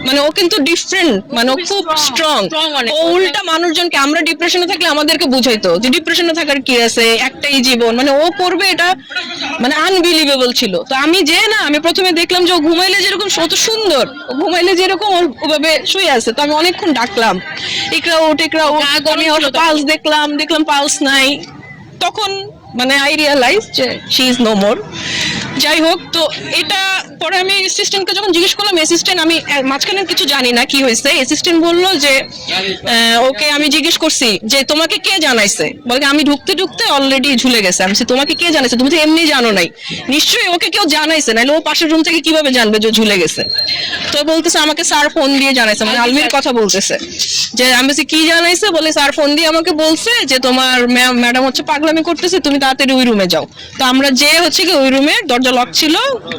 মানে ও কিন্তু ডিফারেন্ট, মানে ও খুব স্ট্রং। ও উল্টা মানুষজনকে, আমরা ডিপ্রেশনে থাকলে আমাদেরকে বুঝাইতো যে ডিপ্রেশনে থাকার কি আছে, একটাই জীবন, মানে ও করবে এটা, মানে আনবিলিভেবল ছিল। তো আমি যে না, আমি প্রথমে দেখলাম যে ও ঘুমাইলে যেরকম কত সুন্দর, ও ঘুমাইলে যেরকম ওভাবে শুয়ে আছে। তো আমি অনেকক্ষণ ডাকলাম, ইকরা ওঠ, ইকরা ওঠ। আমি ওর পালস দেখলাম, পালস নাই। তখন মানে আই রিয়ালাইজ যে শি ইজ নো মোর। যাই হোক, তো এটা পরে আমি অ্যাসিস্ট্যান্টকে যখন জিজ্ঞেস করলাম, অ্যাসিস্ট্যান্ট, আমি মাঝখানে কিছু জানি না কি হয়েছে, অ্যাসিস্ট্যান্ট বললো যে ওকে আমি জিজ্ঞেস করছি যে তোমাকে কে জানাইছে, বলে আমি ঢুকতে ঢুকতে অলরেডি ঝুলে গেছে। আমি তোমাকে কে জানাইছে, তুমি তো এমনি জানো নাই, নিশ্চয়ই ওকে কেউ জানাইছে, নাহলে ও পাশের রুম থেকে কিভাবে জানবে যে ঝুলে গেছে। তো বলতেছে আমাকে স্যার ফোন দিয়ে জানাইছে, মানে আলমির কথা বলতেছে। যে আমি বলছি কি জানাইছে, বলে স্যার ফোন দিয়ে আমাকে বলছে যে তোমার ম্যাডাম হচ্ছে পাগলামি করতেছে, তুমি তাড়াতাড়ি ওই রুমে যাও। তো আমরা যে হচ্ছে কি ওই রুমে, দরজা লক ছিল,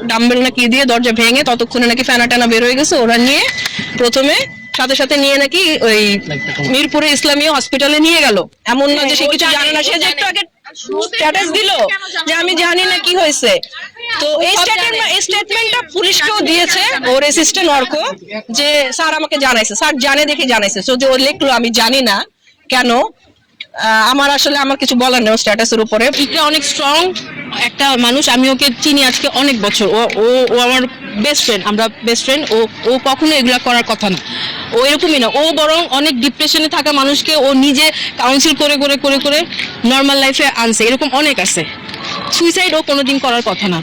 ডাম্বেল না কি দিয়ে দরজা ভেঙে, ততক্ষণে নাকি ফ্যানা টানা বের হয়ে গেছে। ওরা নিয়ে প্রথমে সাথে সাথে নিয়ে নাকি ওই মিরপুরে ইসলামী হসপিটালে নিয়ে গেল। এমন না যে সে কিছু জানে না, সে যে একটু আগে স্ট্যাটাস দিল যে আমি জানি না কি হয়েছে। তো এই স্টেটমেন্টটা পুলিশকেও দিয়েছে ওর অ্যাসিস্ট্যান্ট অর্ক, যে স্যার আমাকে জানাইছে, স্যার জানে দেখে জানাইছে। সো যে ও লিখলো আমি জানি না কেন, আমার আসলে আমার কিছু বলার নেই স্ট্যাটাসের উপরে। ইকরা অনেক স্ট্রং একটা মানুষ, আমি ওকে চিনি আজকে অনেক বছর। ও ও ও আমার বেস্ট ফ্রেন্ড, আমরা বেস্ট ফ্রেন্ড। ও ও কখনো এগুলা করার কথা না, ও এরকমই না। ও বরং অনেক ডিপ্রেশনে থাকা মানুষকে ও নিজে কাউন্সিল করে করে করে করে নর্মাল লাইফে আনছে, এরকম অনেক আছে। সুইসাইড ও কোনোদিন করার কথা না।